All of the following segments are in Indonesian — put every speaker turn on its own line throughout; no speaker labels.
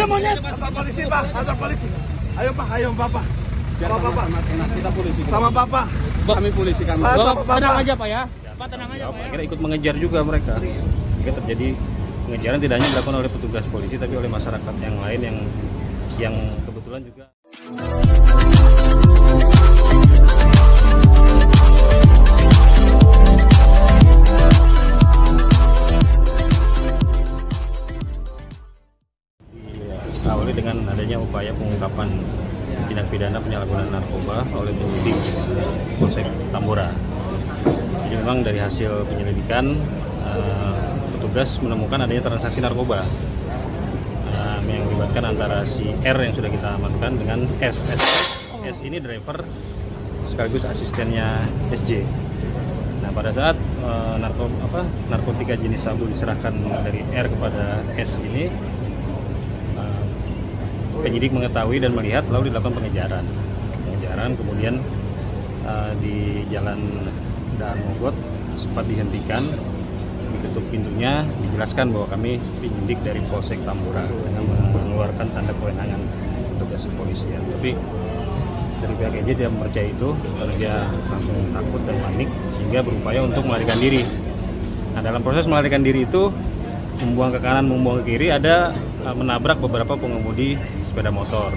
monyet? Kantor polisi Pak, kantor polisi. Ayo Pak, ayo Bapak. Sama Bapak.
Kita polisi.
Sama Bapak.
Kami polisi kami.
Tenang aja Pak ya. Pak tenang aja Pak ya.
Akhirnya ikut mengejar juga mereka. Jika terjadi pengejaran tidak hanya dilakukan oleh petugas polisi tapi oleh masyarakat yang lain yang kebetulan juga. Awali dengan adanya upaya pengungkapan tindak pidana penyalahgunaan narkoba oleh penyidik Polsek Tambora. Jadi memang dari hasil penyelidikan petugas menemukan adanya transaksi narkoba yang melibatkan antara si R yang sudah kita amankan dengan S. S ini driver sekaligus asistennya SJ. Nah pada saat narkotika jenis sabu diserahkan dari R kepada S ini, penyidik mengetahui dan melihat lalu dilakukan pengejaran kemudian di jalan Daan Mogot sempat dihentikan, ditutup pintunya, dijelaskan bahwa kami penyidik dari Polsek Tambora dengan mengeluarkan tanda kewenangan petugas kepolisian. Tapi dari pihak EJ dia mempercayai itu karena dia langsung takut dan panik sehingga berupaya untuk melarikan diri. Nah dalam proses melarikan diri itu membuang ke kanan, membuang ke kiri, ada menabrak beberapa pengemudi sepeda motor.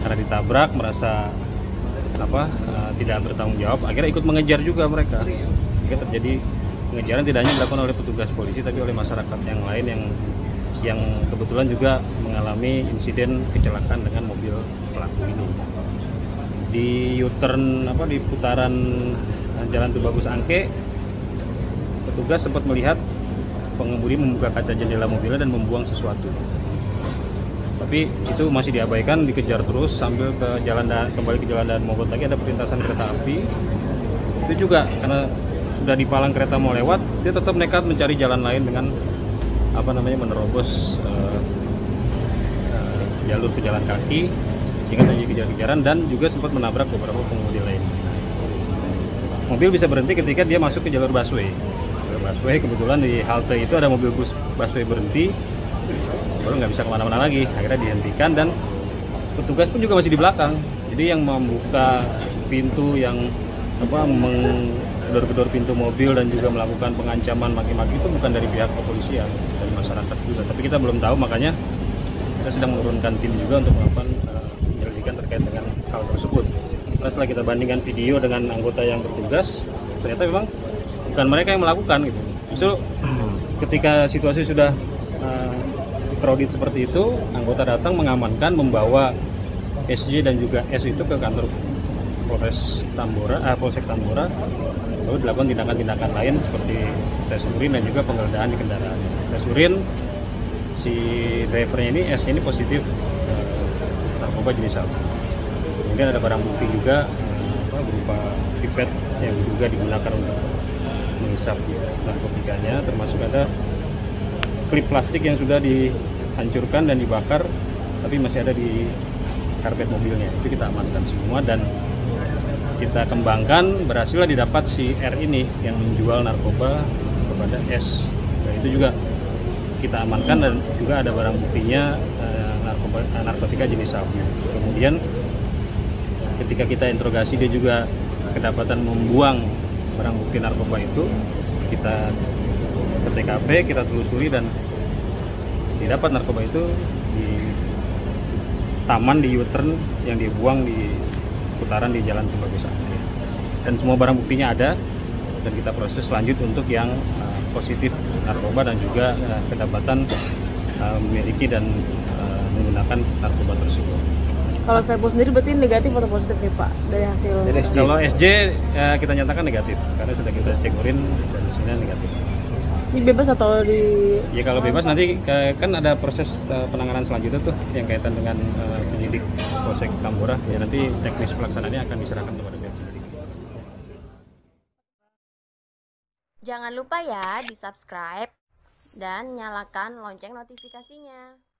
Karena ditabrak merasa tidak bertanggung jawab, akhirnya ikut mengejar juga mereka. Jika terjadi pengejaran tidak hanya dilakukan oleh petugas polisi tapi oleh masyarakat yang lain yang kebetulan juga mengalami insiden kecelakaan dengan mobil pelaku ini. Di U-turn di putaran Jalan Tubagus Angke, petugas sempat melihat pengemudi membuka kaca jendela mobilnya dan membuang sesuatu. Tapi itu masih diabaikan, dikejar terus sambil kembali ke jalan Daan Mogot lagi ada perlintasan kereta api. Itu juga karena sudah dipalang kereta mau lewat, dia tetap nekat mencari jalan lain dengan menerobos jalur pejalan kaki sehingga terjadi kejar-kejaran dan juga sempat menabrak beberapa pengemudi lain. Mobil bisa berhenti ketika dia masuk ke jalur busway. Kebetulan di halte itu ada mobil bus busway berhenti, baru nggak bisa kemana-mana lagi. Akhirnya dihentikan dan petugas pun juga masih di belakang. Jadi yang membuka pintu, yang gedor-gedor pintu mobil dan juga melakukan pengancaman maki-maki itu bukan dari pihak kepolisian, dari masyarakat juga. Tapi kita belum tahu, makanya kita sedang menurunkan tim juga untuk melakukan penyelidikan terkait dengan hal tersebut. Setelah kita bandingkan video dengan anggota yang bertugas, ternyata memang bukan mereka yang melakukan gitu. Justru ketika situasi sudah crowded seperti itu, anggota datang mengamankan, membawa SJ dan juga S itu ke kantor Polsek Tambora, lalu dilakukan tindakan-tindakan lain seperti tes urin dan juga penggeledahan di kendaraan. Tes urin, si drivernya ini S ini positif narkoba jenis sabu. Kemudian ada barang bukti juga berupa pipet yang juga digunakan untuk menghisap narkotikanya, termasuk ada klip plastik yang sudah dihancurkan dan dibakar tapi masih ada di karpet mobilnya. Itu kita amankan semua dan kita kembangkan, berhasilnya didapat si R ini yang menjual narkoba kepada S. Dan itu juga kita amankan dan juga ada barang buktinya narkotika jenis sabu. Kemudian ketika kita interogasi dia juga kedapatan membuang barang bukti narkoba itu, kita ke TKP, kita telusuri dan didapat narkoba itu di taman di U-turn yang dibuang di putaran di Jalan Tubagus Angke. Dan semua barang buktinya ada dan kita proses lanjut untuk yang positif narkoba dan juga kedapatan memiliki dan menggunakan narkoba tersebut.
Kalau saya sendiri berarti negatif atau positif nih Pak dari hasil?
Kalau SJ kita nyatakan negatif karena sudah kita cek urin dan hasilnya negatif.
Ini bebas atau di?
Ya kalau bebas nanti kan ada proses penanganan selanjutnya tuh yang kaitan dengan penyidik Polsek Tambora. Ya nanti teknis pelaksanaannya akan diserahkan kepada pihak penyidik.
Jangan lupa ya di subscribe dan nyalakan lonceng notifikasinya.